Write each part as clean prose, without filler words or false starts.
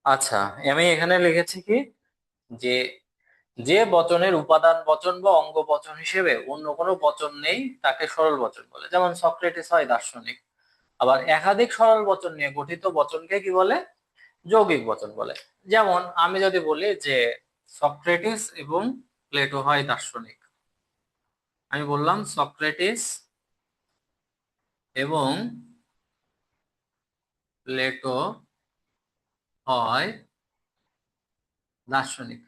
আচ্ছা, আমি এখানে লিখেছি কি যে যে বচনের উপাদান বচন বা অঙ্গ বচন হিসেবে অন্য কোনো বচন নেই তাকে সরল বচন বলে। যেমন সক্রেটিস হয় দার্শনিক। আবার একাধিক সরল বচন নিয়ে গঠিত বচনকে কি বলে? যৌগিক বচন বলে। যেমন আমি যদি বলি যে সক্রেটিস এবং প্লেটো হয় দার্শনিক, আমি বললাম সক্রেটিস এবং প্লেটো হয় দার্শনিক।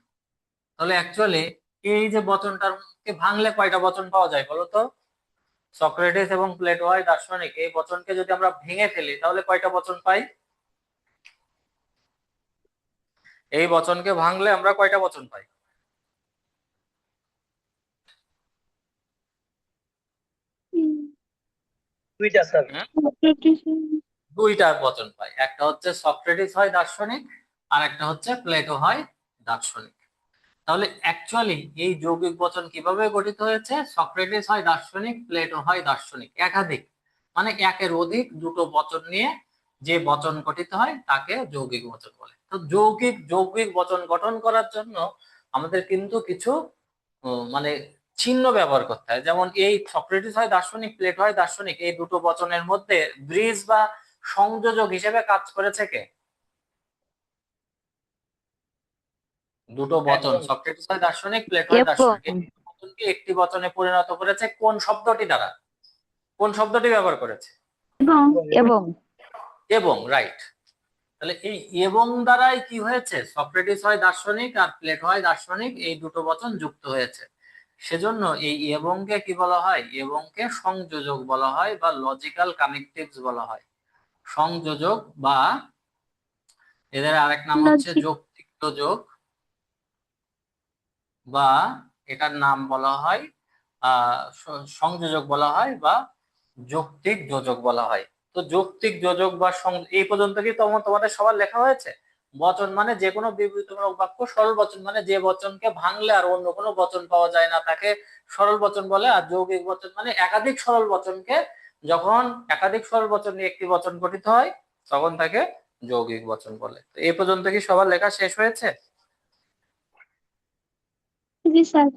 তাহলে অ্যাকচুয়ালি এই যে বচনটাকে ভাঙলে কয়টা বচন পাওয়া যায় বলো তো? সক্রেটিস এবং প্লেটো হয় দার্শনিক, এই বচনকে যদি আমরা ভেঙে ফেলি তাহলে কয়টা বচন পাই? এই বচনকে ভাঙলে আমরা কয়টা বচন পাই? দুইটা স্যার। হুম? দুইটা বচন পাই, একটা হচ্ছে সক্রেটিস হয় দার্শনিক, আর একটা হচ্ছে প্লেটো হয় দার্শনিক। তাহলে অ্যাকচুয়ালি এই যৌগিক বচন কিভাবে গঠিত হয়েছে? সক্রেটিস হয় দার্শনিক, প্লেটো হয় দার্শনিক, একাধিক মানে একের অধিক দুটো বচন নিয়ে যে বচন গঠিত হয় তাকে যৌগিক বচন বলে। তো যৌগিক যৌগিক বচন গঠন করার জন্য আমাদের কিন্তু কিছু মানে চিহ্ন ব্যবহার করতে হয়। যেমন এই সক্রেটিস হয় দার্শনিক, প্লেটো হয় দার্শনিক, এই দুটো বচনের মধ্যে ব্রিজ বা সংযোজক হিসেবে কাজ করেছে কে? দুটো বচন এবং সক্রেটিস হয় দার্শনিক, প্লেটো হয় এবং দার্শনিক, এই দুটো বচনকে একটি বচনে পরিণত করেছে কোন শব্দটি দ্বারা? কোন শব্দটি ব্যবহার করেছে? এবং এবং এবং এবং, রাইট। তাহলে এই এবং দ্বারাই কি হয়েছে? সক্রেটিস হয় দার্শনিক আর প্লেটো হয় দার্শনিক, এই দুটো বচন যুক্ত হয়েছে। সেজন্য এই এবংকে কি বলা হয়? এবংকে সংযোজক বলা হয় বা লজিক্যাল কানেকটিভস বলা হয়। সংযোজক বা এদের আরেক নাম হচ্ছে লজিক যৌক্তিক যোজক, বা এটার নাম বলা হয় সংযোজক বলা হয় বা যৌক্তিক যোজক বলা হয়। তো যৌক্তিক যোজক বা এই পর্যন্ত কি তোমাদের সবার লেখা হয়েছে? বচন মানে যে কোনো বিবৃতিমূলক বাক্য, সরল বচন মানে যে বচনকে ভাঙলে আর অন্য কোনো বচন পাওয়া যায় না তাকে সরল বচন বলে। আর যৌগিক বচন মানে একাধিক সরল বচনকে, যখন একাধিক সরল বচন নিয়ে একটি বচন গঠিত হয় তখন তাকে যৌগিক বচন বলে। তো এই পর্যন্ত কি সবার লেখা শেষ হয়েছে? জি স্যার।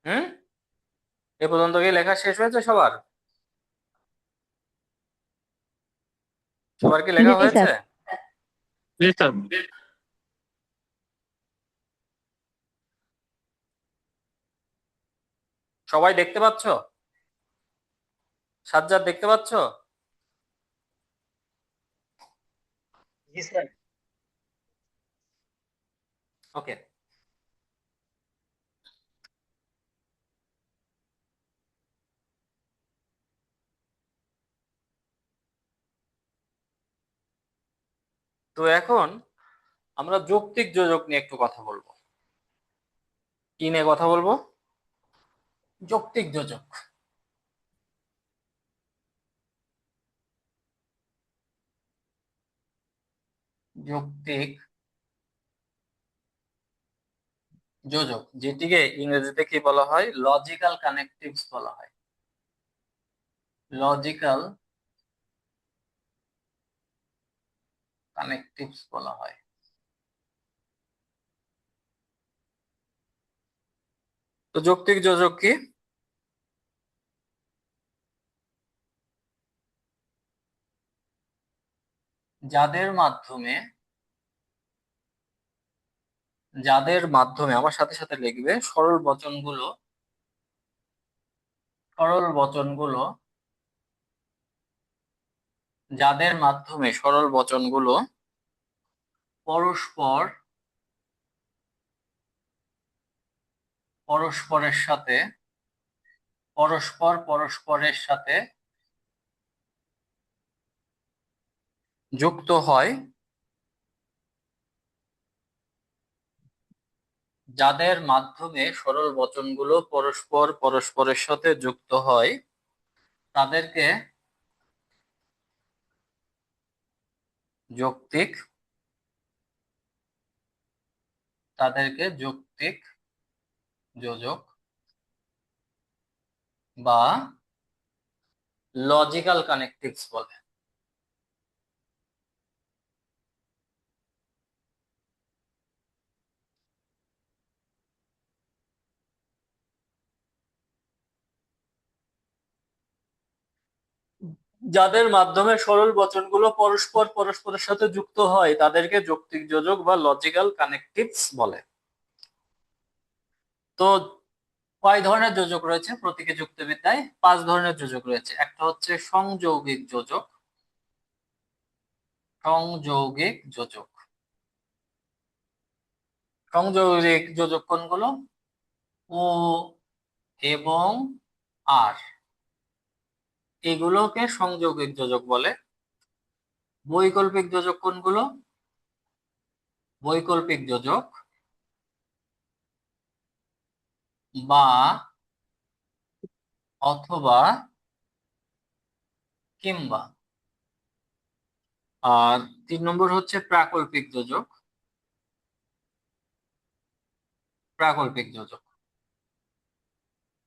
হুম? এ পর্যন্ত কি লেখা শেষ হয়েছে সবার? সবার কি লেখা জি হয়েছে? স্যার। জি স্যার। সবাই দেখতে পাচ্ছ? সাজ্জাদ দেখতে পাচ্ছ? জি স্যার। ওকে। তো এখন আমরা যৌক্তিক যোজক নিয়ে একটু কথা বলবো। কি নিয়ে কথা বলবো? যৌক্তিক যোজক। যৌক্তিক যোজক, যেটিকে ইংরেজিতে কি বলা হয়? লজিক্যাল কানেকটিভস বলা হয়। লজিক্যাল কানেকটিভস বলা হয়। তো যৌক্তিক যোজক কি? যাদের মাধ্যমে যাদের মাধ্যমে আমার সাথে সাথে লিখবে, সরল বচনগুলো যাদের মাধ্যমে সরল বচনগুলো পরস্পর পরস্পরের সাথে পরস্পরের সাথে যুক্ত হয়, যাদের মাধ্যমে সরল বচনগুলো পরস্পরের সাথে যুক্ত হয় তাদেরকে যৌক্তিক যৌক্তিক যোজক বা লজিক্যাল কানেকটিভস বলে। যাদের মাধ্যমে সরল বচনগুলো পরস্পর পরস্পরের সাথে যুক্ত হয় তাদেরকে যৌক্তিক যোজক বা লজিক্যাল কানেকটিভস বলে। তো কয় ধরনের যোজক রয়েছে প্রতীকী যুক্তিবিদ্যায়? 5 ধরনের যোজক রয়েছে। একটা হচ্ছে সংযৌগিক যোজক। সংযৌগিক যোজক, সংযৌগিক যোজক কোনগুলো? ও এবং আর, এগুলোকে সংযৌগিক যোজক বলে। বৈকল্পিক যোজক কোনগুলো? বৈকল্পিক যোজক বা অথবা কিংবা। আর 3 নম্বর হচ্ছে প্রাকল্পিক যোজক। প্রাকল্পিক যোজক,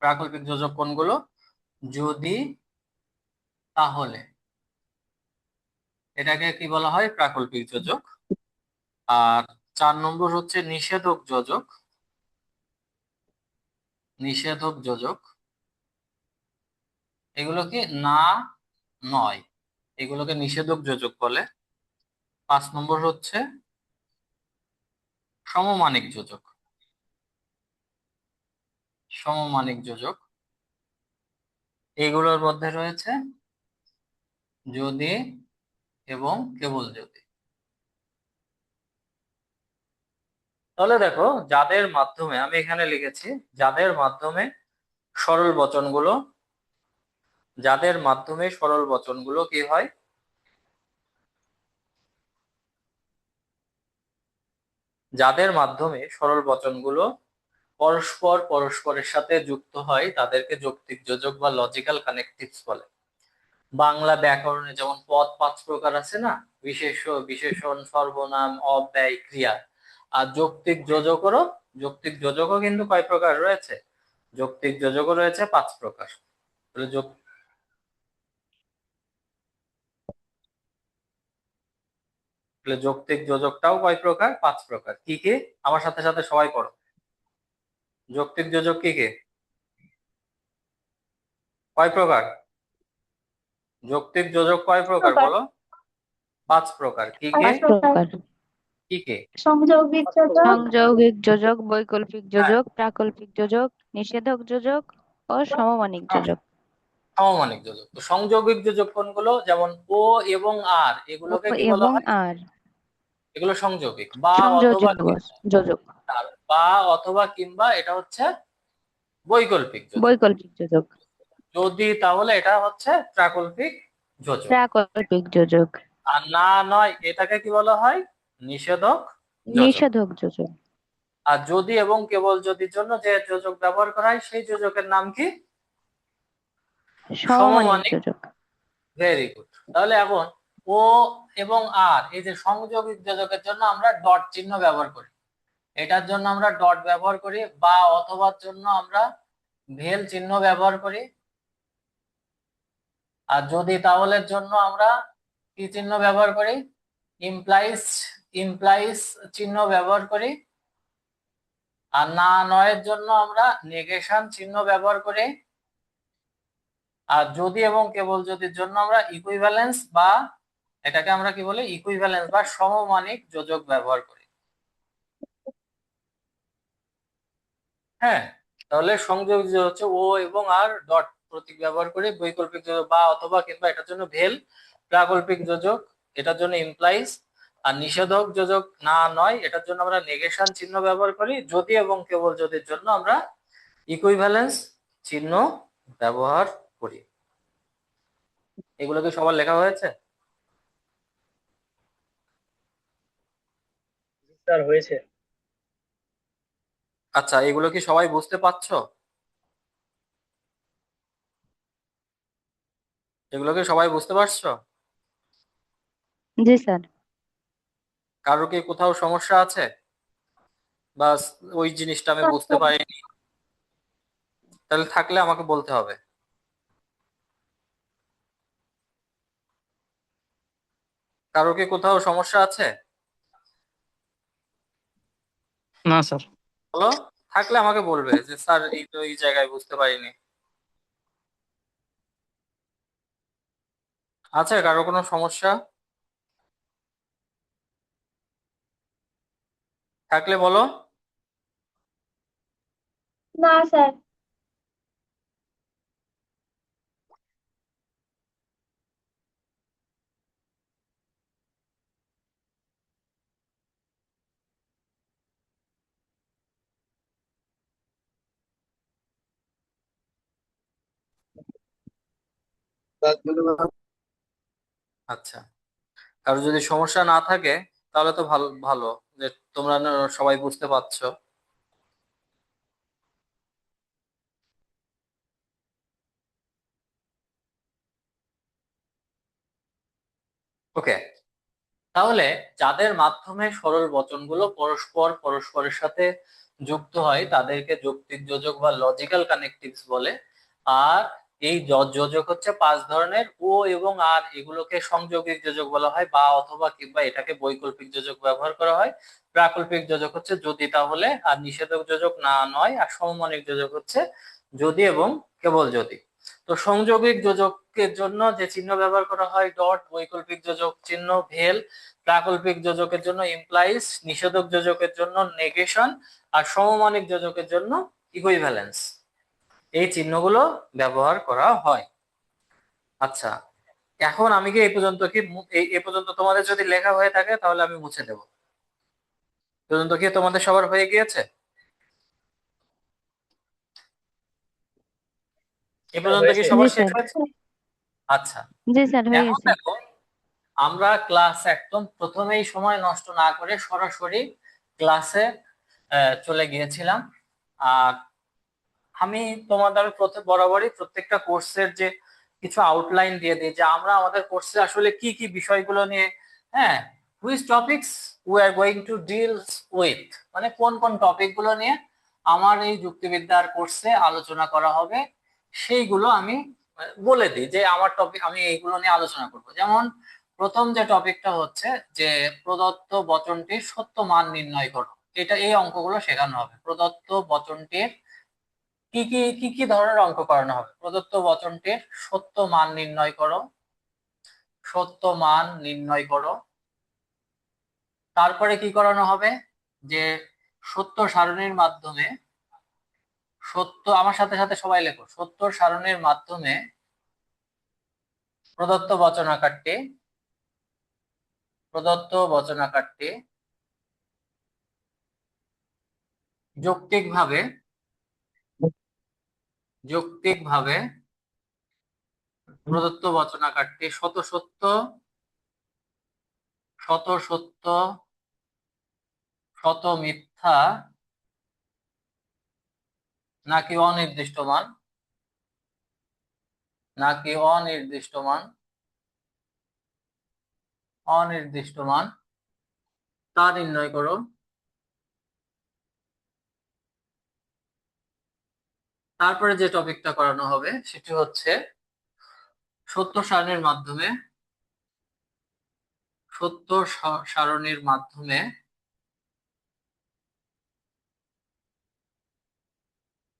প্রাকল্পিক যোজক কোনগুলো? যদি, তাহলে, এটাকে কি বলা হয়? প্রাকল্পিক যোজক। আর 4 নম্বর হচ্ছে নিষেধক যোজক। নিষেধক যোজক, এগুলো কি না, নয়, এগুলোকে নিষেধক যোজক বলে। 5 নম্বর হচ্ছে সমমানিক যোজক। সমমানিক যোজক, এগুলোর মধ্যে রয়েছে যদি এবং কেবল যদি। তাহলে দেখো, যাদের মাধ্যমে, আমি এখানে লিখেছি যাদের মাধ্যমে সরল বচনগুলো, যাদের মাধ্যমে সরল বচনগুলো কি হয়? যাদের মাধ্যমে সরল বচনগুলো পরস্পর পরস্পরের সাথে যুক্ত হয় তাদেরকে যৌক্তিক যোজক বা লজিক্যাল কানেকটিভস বলে। বাংলা ব্যাকরণে যেমন পদ 5 প্রকার আছে না, বিশেষ্য, বিশেষণ, সর্বনাম, অব্যয়, ক্রিয়া। আর যৌক্তিক যোজকেরও, যৌক্তিক যোজকও কিন্তু কয় প্রকার রয়েছে? যৌক্তিক যোজকও রয়েছে 5 প্রকার। তাহলে যৌক্তিক যোজকটাও কয় প্রকার? 5 প্রকার। কি কি? আমার সাথে সাথে সবাই পড়ো। যৌক্তিক যোজক কি কি? কয় প্রকার? যৌক্তিক যোজক কয় প্রকার বলো? 5 প্রকার। কি কি? 5 প্রকার। কি কি? সংযৌগিক যোজক, সংযৌগিক যোজক, বৈকল্পিক হ্যাঁ, যোজক, প্রাকল্পিক যোজক, নিষেধক যোজক ও সমমানিক যোজক। সমমানিক যোজক। তো সংযৌগিক যোজক কোনগুলো? যেমন ও এবং আর, ও এগুলোকে কি বলা এবং হয়? আর এগুলো সংযৌগিক। বা অথবা সংযোজক যোজক, বা অথবা কিংবা, এটা হচ্ছে বৈকল্পিক যোজক। বৈকল্পিক যোজক, যদি, তাহলে এটা হচ্ছে প্রাকল্পিক যোজক। প্রাকল্পিক যোজক, আর না, নয়, এটাকে কি বলা হয়? নিষেধক যোজক। নিষেধক যোজক, আর যদি এবং কেবল যদির জন্য যে যোজক ব্যবহার করা হয় সেই যোজকের নাম কি? সমমানিক সমমানিক। যোজক। Very good. তাহলে এখন ও এবং আর, এই যে সংযোগিক যোজকের জন্য আমরা ডট চিহ্ন ব্যবহার করি, এটার জন্য আমরা ডট ব্যবহার করি। বা অথবার জন্য আমরা ভেল চিহ্ন ব্যবহার করি। আর যদি তাহলের জন্য আমরা কি চিহ্ন ব্যবহার করি? ইমপ্লাইজ, ইমপ্লাইজ চিহ্ন ব্যবহার করি। আর না, নয়ের জন্য আমরা নেগেশন চিহ্ন ব্যবহার করি। আর যদি এবং কেবল যদির জন্য আমরা ইকুইভ্যালেন্স, বা এটাকে আমরা কি বলি? ইকুইভ্যালেন্স বা সমমানিক যোজক ব্যবহার করি। হ্যাঁ, তাহলে সংযোগ যে হচ্ছে ও এবং আর ডট প্রতীক ব্যবহার করে, বৈকল্পিক যোজক বা অথবা কিংবা, এটার জন্য ভেল। প্রাকল্পিক যোজক, এটার জন্য ইমপ্লাইজ। আর নিষেধক যোজক না, নয়, এটার জন্য আমরা নেগেশন চিহ্ন ব্যবহার করি। যদি এবং কেবল যদির জন্য আমরা ইকুইভ্যালেন্স চিহ্ন ব্যবহার করি। এগুলো কি সবার লেখা হয়েছে? জি স্যার, হয়েছে। আচ্ছা, এগুলো কি সবাই বুঝতে পারছো? এগুলো কি সবাই বুঝতে পারছো? জি স্যার। কারো কি কোথাও সমস্যা আছে? বাস, ওই জিনিসটা আমি বুঝতে পারিনি, তাহলে থাকলে আমাকে বলতে হবে। কারো কি কোথাও সমস্যা আছে? না স্যার। বলো, থাকলে আমাকে বলবে যে স্যার এই তো এই জায়গায় বুঝতে পারিনি। আছে কারো কোনো সমস্যা থাকলে বলো। না স্যার। আচ্ছা, কারো যদি সমস্যা না থাকে তাহলে তো ভালো ভালো যে তোমরা সবাই বুঝতে পারছো। ওকে, তাহলে যাদের মাধ্যমে সরল বচনগুলো পরস্পরের সাথে যুক্ত হয় তাদেরকে যৌক্তিক যোজক বা লজিক্যাল কানেকটিভস বলে। আর এই যোজক হচ্ছে 5 ধরনের, ও এবং আর এগুলোকে সংযোগিক যোজক বলা হয়, বা অথবা কিংবা এটাকে বৈকল্পিক যোজক ব্যবহার করা হয়। প্রাকল্পিক যোজক হচ্ছে যদি তাহলে, আর নিষেধক যোজক না নয়, আর সমমানিক যোজক হচ্ছে যদি এবং কেবল যদি। তো সংযোগিক যোজকের জন্য যে চিহ্ন ব্যবহার করা হয় ডট, বৈকল্পিক যোজক চিহ্ন ভেল, প্রাকল্পিক যোজকের জন্য ইমপ্লাইজ, নিষেধক যোজকের জন্য নেগেশন, আর সমমানিক যোজকের জন্য ইকুইভ্যালেন্স, এই চিহ্নগুলো ব্যবহার করা হয়। আচ্ছা, এখন আমি কি এই পর্যন্ত কি এই পর্যন্ত তোমাদের যদি লেখা হয়ে থাকে তাহলে আমি মুছে দেব। এ পর্যন্ত কি তোমাদের সবার হয়ে গিয়েছে? এ স্যার পর্যন্ত কি হয়েছে। জি সবার শেষ স্যার। হয়েছে? আচ্ছা, জি স্যার, হয়ে এখন গেছে। দেখো, আমরা ক্লাস একদম প্রথমেই সময় নষ্ট না করে সরাসরি ক্লাসে চলে গিয়েছিলাম। আর আমি তোমাদের বরাবরই প্রত্যেকটা কোর্সের যে কিছু আউটলাইন দিয়ে দিই যে আমরা আমাদের কোর্সে আসলে কি কি বিষয়গুলো নিয়ে, হ্যাঁ, which topics we are going two deals with, মানে কোন কোন টপিক গুলো নিয়ে আমার এই যুক্তিবিদ্যার কোর্সে আলোচনা করা হবে, সেইগুলো আমি বলে দিই যে আমার টপিক আমি এইগুলো নিয়ে আলোচনা করব। যেমন প্রথম যে টপিকটা হচ্ছে যে প্রদত্ত বচনটির সত্য মান নির্ণয় করো, এটা এই অঙ্কগুলো শেখানো হবে। প্রদত্ত বচনটির কি কি ধরনের অঙ্ক করানো হবে? প্রদত্ত বচনটির সত্য মান নির্ণয় করো, সত্য মান নির্ণয় করো। তারপরে কি করানো হবে? যে সত্য সারণীর মাধ্যমে, সত্য আমার সাথে সাথে সবাই লেখো, সত্য সারণীর মাধ্যমে প্রদত্ত বচনাকারটি, প্রদত্ত বচনাকারটি যৌক্তিকভাবে, যৌক্তিকভাবে প্রদত্ত বচনাকারটি শত সত্য, শত সত্য, শত মিথ্যা, নাকি অনির্দিষ্ট মান, নাকি অনির্দিষ্ট মান, অনির্দিষ্ট মান তা নির্ণয় করো। তারপরে যে টপিকটা করানো হবে সেটি হচ্ছে সত্য সারণীর মাধ্যমে, সত্য সারণীর মাধ্যমে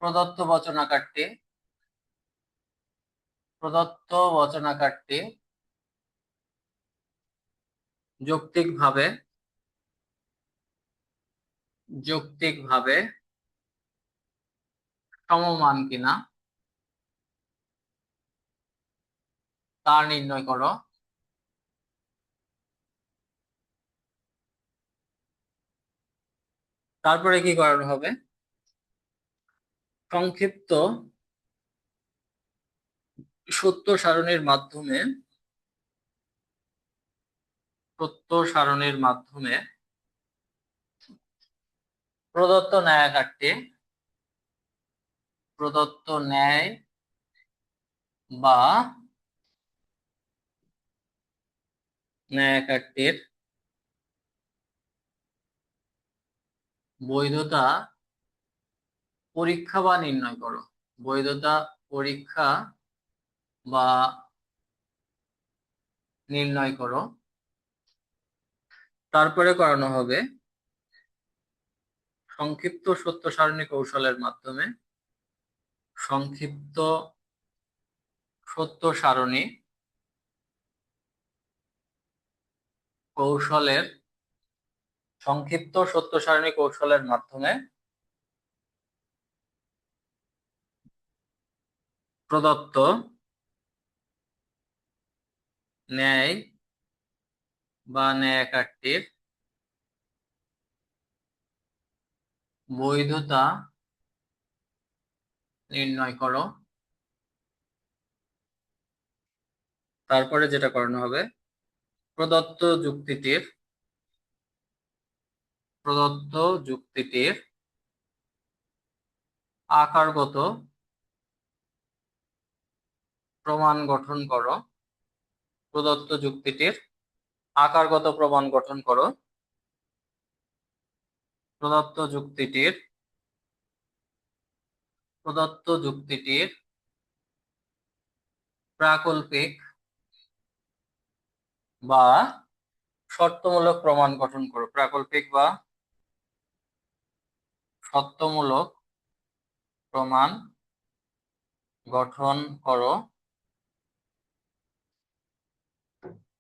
প্রদত্ত বচনাকারটি, প্রদত্ত বচনাকারটি যৌক্তিকভাবে, যৌক্তিকভাবে সমমান কিনা তা নির্ণয় করো। তারপরে কি করানো হবে? সংক্ষিপ্ত সত্য সারণীর মাধ্যমে, সত্য সারণীর মাধ্যমে প্রদত্ত ন্যায়াকারটি, প্রদত্ত ন্যায় বা ন্যায়াকারটির বৈধতা পরীক্ষা বা নির্ণয় করো। বৈধতা পরীক্ষা বা নির্ণয় করো। তারপরে করানো হবে সংক্ষিপ্ত সত্য সারণী কৌশলের মাধ্যমে, সংক্ষিপ্ত সত্য সারণী কৌশলের সংক্ষিপ্ত সত্য সারণী কৌশলের মাধ্যমে প্রদত্ত ন্যায় বা ন্যায়কাট্যের বৈধতা নির্ণয় করো। তারপরে যেটা করানো হবে, প্রদত্ত যুক্তিটির আকারগত প্রমাণ গঠন করো। প্রদত্ত যুক্তিটির আকারগত প্রমাণ গঠন করো। প্রদত্ত যুক্তিটির প্রাকল্পিক বা শর্তমূলক প্রমাণ গঠন করো। প্রাকল্পিক বা শর্তমূলক প্রমাণ গঠন করো।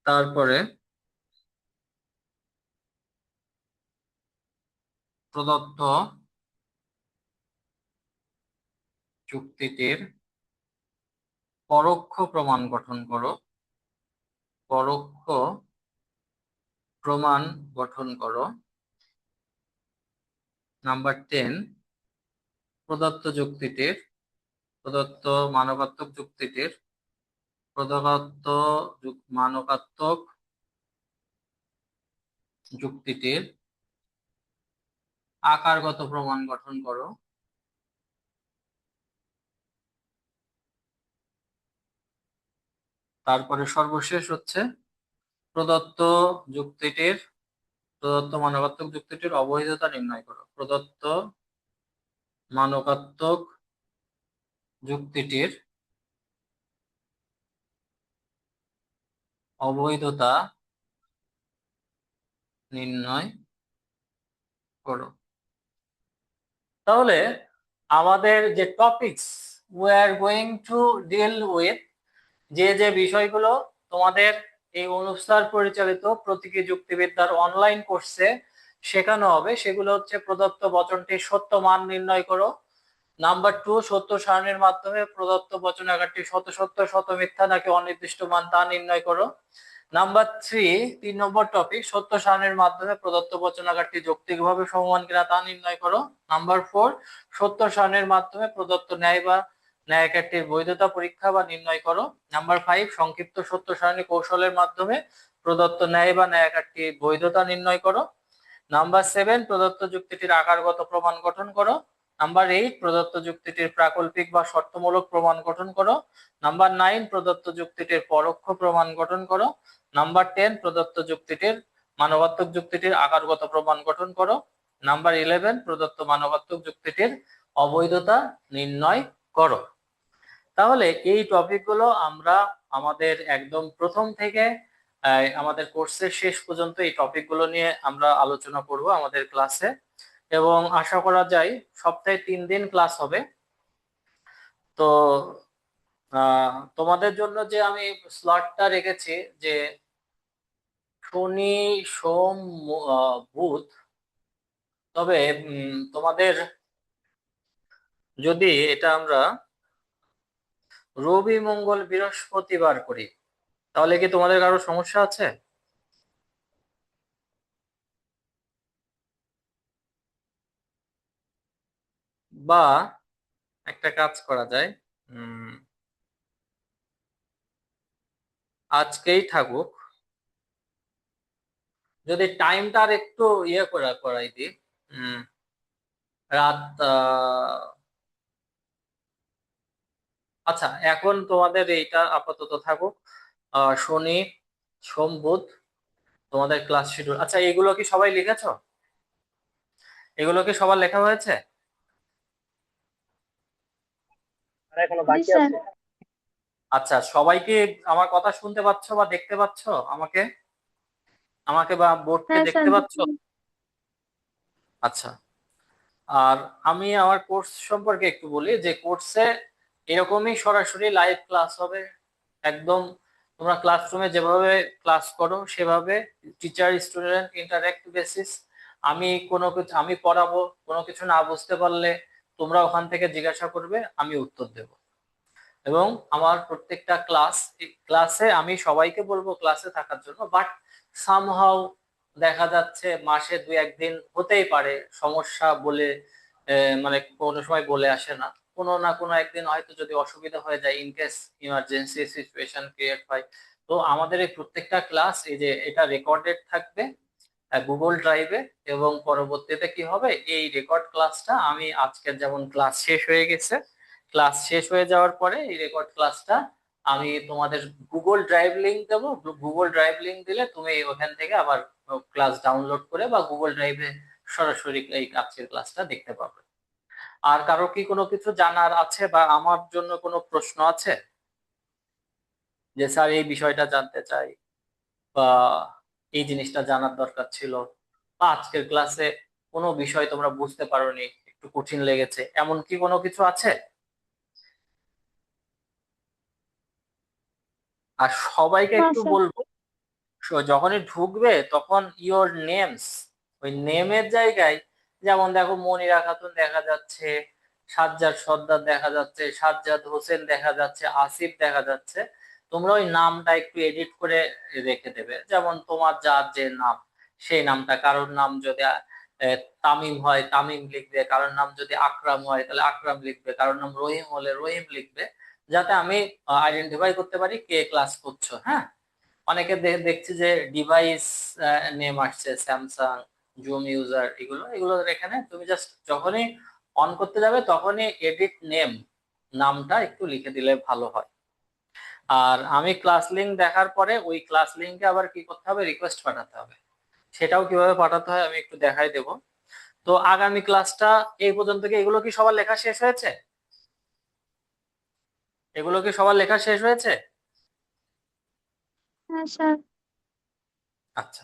তারপরে প্রদত্ত যুক্তিটির পরোক্ষ প্রমাণ গঠন করো। পরোক্ষ প্রমাণ গঠন করো। নাম্বার 10, প্রদত্ত মানকাত্মক যুক্তিটির আকারগত প্রমাণ গঠন করো। তারপরে সর্বশেষ হচ্ছে প্রদত্ত মানকাত্মক যুক্তিটির অবৈধতা নির্ণয় করো। প্রদত্ত মানকাত্মক যুক্তিটির অবৈধতা নির্ণয় করো। তাহলে আমাদের যে topics we are going to deal with, যে বিষয়গুলো তোমাদের এই অনুসার পরিচালিত প্রতীকী যুক্তিবিদ্যার অনলাইন কোর্সে শেখানো হবে, সেগুলো হচ্ছে প্রদত্ত বচনটির সত্য মান নির্ণয় করো। নাম্বার 2, সত্য সারণীর মাধ্যমে প্রদত্ত বচন আকারটি শত সত্য শত মিথ্যা নাকি অনির্দিষ্ট মান তা নির্ণয় করো। নাম্বার 3 নম্বর টপিক, সত্য সারণীর মাধ্যমে প্রদত্ত বচন আকারটি যৌক্তিকভাবে সমমান কিনা তা নির্ণয় করো। নাম্বার 4, সত্য সারণীর মাধ্যমে প্রদত্ত ন্যায় বা ন্যায়কাট্যের বৈধতা পরীক্ষা বা নির্ণয় করো। নাম্বার 5, সংক্ষিপ্ত সত্য সারণী কৌশলের মাধ্যমে প্রদত্ত ন্যায় বা ন্যায়কাট্যের বৈধতা নির্ণয় করো। নাম্বার 7, প্রদত্ত যুক্তিটির আকারগত প্রমাণ গঠন করো। নাম্বার 8, প্রদত্ত যুক্তিটির প্রাকল্পিক বা শর্তমূলক প্রমাণ গঠন করো। নাম্বার 9, প্রদত্ত যুক্তিটির পরোক্ষ প্রমাণ গঠন করো। নাম্বার 10, প্রদত্ত যুক্তিটির মানবাত্মক যুক্তিটির আকারগত প্রমাণ গঠন করো। নাম্বার 11, প্রদত্ত মানবাত্মক যুক্তিটির অবৈধতা নির্ণয় করো। তাহলে এই টপিকগুলো আমরা আমাদের একদম প্রথম থেকে আমাদের কোর্সের শেষ পর্যন্ত এই টপিকগুলো নিয়ে আমরা আলোচনা করব আমাদের ক্লাসে, এবং আশা করা যায় সপ্তাহে 3 দিন ক্লাস হবে। তো তোমাদের জন্য যে আমি স্লটটা রেখেছি, যে শনি সোম বুধ, তবে তোমাদের যদি এটা আমরা রবি মঙ্গল বৃহস্পতিবার করি, তাহলে কি তোমাদের কারো সমস্যা আছে? বা একটা কাজ করা যায়, আজকেই থাকুক, যদি টাইমটা আর একটু করাই দিই, রাত আচ্ছা, এখন তোমাদের এইটা আপাতত থাকুক, শনি সোম বুধ তোমাদের ক্লাস শিডিউল। আচ্ছা, এগুলো কি সবাই লিখেছো? এগুলো কি সবার লেখা হয়েছে? আর এখনো জি বাকি স্যার। আছে। আচ্ছা, সবাই কি আমার কথা শুনতে পাচ্ছ বা দেখতে পাচ্ছ? আমাকে আমাকে বা বোর্ডকে হ্যাঁ দেখতে স্যার। পাচ্ছ? আচ্ছা। আর আমি আমার কোর্স সম্পর্কে একটু বলি, যে কোর্সে এরকমই সরাসরি লাইভ ক্লাস হবে, একদম তোমরা ক্লাসরুমে যেভাবে ক্লাস করো সেভাবে টিচার স্টুডেন্ট ইন্টারঅ্যাক্ট বেসিস। আমি পড়াবো, কোনো কিছু না বুঝতে পারলে তোমরা ওখান থেকে জিজ্ঞাসা করবে, আমি উত্তর দেব। এবং আমার প্রত্যেকটা ক্লাসে আমি সবাইকে বলবো ক্লাসে থাকার জন্য, বাট সামহাও দেখা যাচ্ছে মাসে 2-1 দিন হতেই পারে সমস্যা বলে, মানে কোনো সময় বলে আসে না, কোনো না কোনো একদিন হয়তো যদি অসুবিধা হয়ে যায়, in case emergency situation create হয়। তো আমাদের এই প্রত্যেকটা ক্লাস, এই যে এটা রেকর্ডেড থাকবে গুগল ড্রাইভে, এবং পরবর্তীতে কি হবে, এই রেকর্ড ক্লাসটা আমি আজকের যেমন ক্লাস শেষ হয়ে গেছে, ক্লাস শেষ হয়ে যাওয়ার পরে এই রেকর্ড ক্লাসটা আমি তোমাদের গুগল ড্রাইভ লিংক দেবো। গুগল ড্রাইভ লিংক দিলে তুমি ওখান থেকে আবার ক্লাস ডাউনলোড করে বা গুগল ড্রাইভে সরাসরি এই আজকের ক্লাসটা দেখতে পাবে। আর কারো কি কোনো কিছু জানার আছে বা আমার জন্য কোনো প্রশ্ন আছে, যে স্যার এই বিষয়টা জানতে চাই, বা এই জিনিসটা জানার দরকার ছিল, বা আজকের ক্লাসে কোনো বিষয় তোমরা বুঝতে পারোনি, একটু কঠিন লেগেছে, এমন কি কোনো কিছু আছে? আর সবাইকে না একটু স্যার। বলবো, যখনই ঢুকবে তখন ইওর নেমস, ওই নেমের জায়গায়, যেমন দেখো মনিরা খাতুন দেখা যাচ্ছে, সাজ্জাদ সর্দার দেখা যাচ্ছে, সাজ্জাদ হোসেন দেখা যাচ্ছে, আসিফ দেখা যাচ্ছে, তোমরা ওই নামটা একটু এডিট করে রেখে দেবে। যেমন তোমার যার যে নাম, সেই নামটা, কারোর নাম যদি তামিম হয় তামিম লিখবে, কারোর নাম যদি আকরাম হয় তাহলে আকরাম লিখবে, কারোর নাম রহিম হলে রহিম লিখবে, যাতে আমি আইডেন্টিফাই করতে পারি কে ক্লাস করছো। হ্যাঁ, অনেকে দেখছি যে ডিভাইস নেম আসছে, স্যামসাং, জুম ইউজার, এগুলো এগুলো এখানে তুমি জাস্ট যখনই অন করতে যাবে তখনই এডিট নেম নামটা একটু লিখে দিলে ভালো হয়। আর আমি ক্লাস লিংক দেখার পরে ওই ক্লাস লিংকে আবার কি করতে হবে, রিকোয়েস্ট পাঠাতে হবে। সেটাও কিভাবে পাঠাতে হয় আমি একটু দেখাই দেব। তো আগামী ক্লাসটা এই পর্যন্ত, কি এগুলো কি সবার লেখা শেষ হয়েছে? এগুলো কি সবার লেখা শেষ হয়েছে? হ্যাঁ স্যার। আচ্ছা,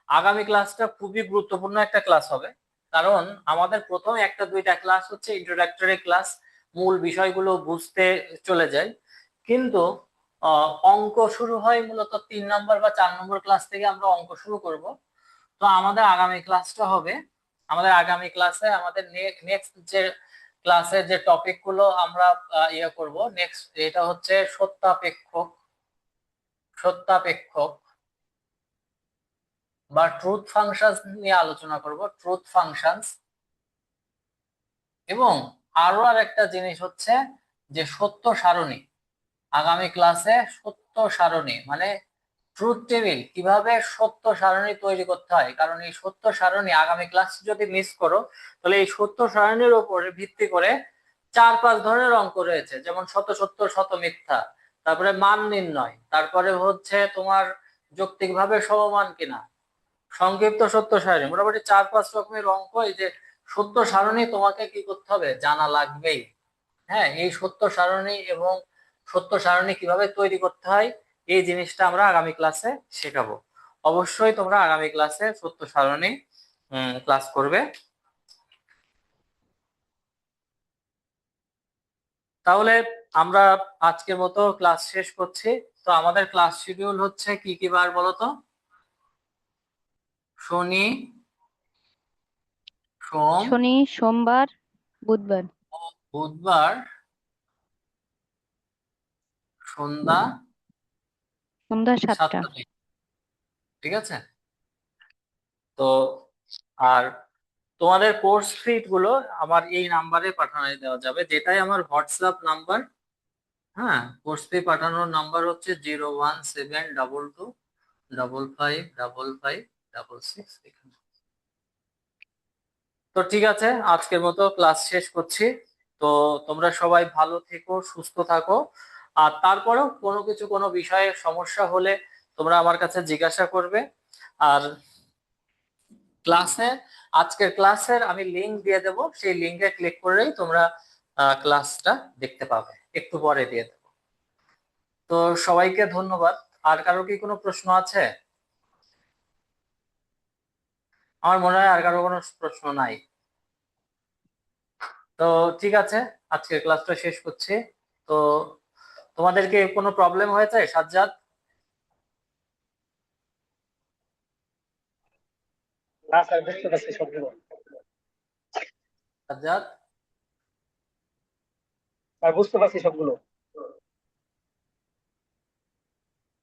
আগামী ক্লাসটা খুবই গুরুত্বপূর্ণ একটা ক্লাস হবে, কারণ আমাদের প্রথম 1-2টা ক্লাস হচ্ছে ইন্ট্রোডাক্টরি ক্লাস, মূল বিষয়গুলো বুঝতে চলে যায়। কিন্তু অঙ্ক শুরু হয় মূলত 3 নম্বর বা 4 নম্বর ক্লাস থেকে আমরা অঙ্ক শুরু করব। তো আমাদের আগামী ক্লাসটা হবে, আমাদের আগামী ক্লাসে আমাদের নেক্সট যে ক্লাসের যে টপিক গুলো আমরা ইয়ে করব, নেক্সট এটা হচ্ছে সত্যাপেক্ষক, সত্যাপেক্ষক বা ট্রুথ ফাংশনস নিয়ে আলোচনা করব, ট্রুথ ফাংশনস। এবং আরো আর একটা জিনিস হচ্ছে যে সত্য সারণী। আগামী ক্লাসে সত্য সারণী মানে ট্রুথ টেবিল, কিভাবে সত্য সারণী তৈরি করতে হয়, কারণ এই সত্য সারণী আগামী ক্লাস যদি মিস করো তাহলে এই সত্য সারণীর উপরে ভিত্তি করে 4-5 ধরনের অঙ্ক রয়েছে, যেমন শত সত্য শত মিথ্যা, তারপরে মান নির্ণয়, তারপরে হচ্ছে তোমার যৌক্তিকভাবে সমমান কিনা, সংক্ষিপ্ত সত্য সারণী, মোটামুটি 4-5 রকমের অঙ্ক। এই যে সত্য সারণী তোমাকে কি করতে হবে, জানা লাগবেই। হ্যাঁ, এই সত্য সারণী এবং সত্য সারণী কিভাবে তৈরি করতে হয়, এই জিনিসটা আমরা আগামী ক্লাসে শেখাবো। অবশ্যই তোমরা আগামী ক্লাসে সত্য সারণী ক্লাস করবে। তাহলে আমরা আজকের মতো ক্লাস শেষ করছি। তো আমাদের ক্লাস শিডিউল হচ্ছে কি কি বার বলো তো? শনি, সোম, শনি, সোমবার, বুধবার। বুধবার সন্ধ্যা সন্ধ্যা 7টা। 7টা। ঠিক আছে। তো আর তোমাদের কোর্স ফিট গুলো আমার এই নাম্বারে পাঠানো দেওয়া যাবে, যেটাই আমার হোয়াটসঅ্যাপ নাম্বার। হ্যাঁ, কোর্স ফি পাঠানোর নাম্বার হচ্ছে 01722255566। তো ঠিক আছে, আজকের মতো ক্লাস শেষ করছি। তো তোমরা সবাই ভালো থেকো, সুস্থ থাকো। আর তারপরেও কোনো বিষয়ে সমস্যা হলে তোমরা আমার কাছে জিজ্ঞাসা করবে। আর ক্লাসে, আজকের ক্লাসের আমি লিংক দিয়ে দেবো, সেই লিংকে ক্লিক করেই তোমরা ক্লাসটা দেখতে পাবে, একটু পরে দিয়ে দেবো। তো সবাইকে ধন্যবাদ। আর কারো কি কোনো প্রশ্ন আছে? আমার মনে হয় আর কারো কোনো প্রশ্ন নাই। তো ঠিক আছে, আজকের ক্লাসটা শেষ করছি। তো তোমাদেরকে কোনো প্রবলেম হয়েছে সাজ্জাদ? না স্যার, বুঝতে পারছি সবগুলো। সাজ্জাদ, স্যার বুঝতে পারছি সবগুলো।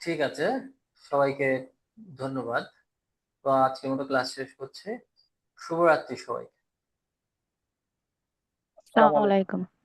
ঠিক আছে, সবাইকে ধন্যবাদ। তো আজকের মতো ক্লাস শেষ করছি। শুভরাত্রি সবাই। আসসালামু আসসালামু আলাইকুম। আলাইকুম।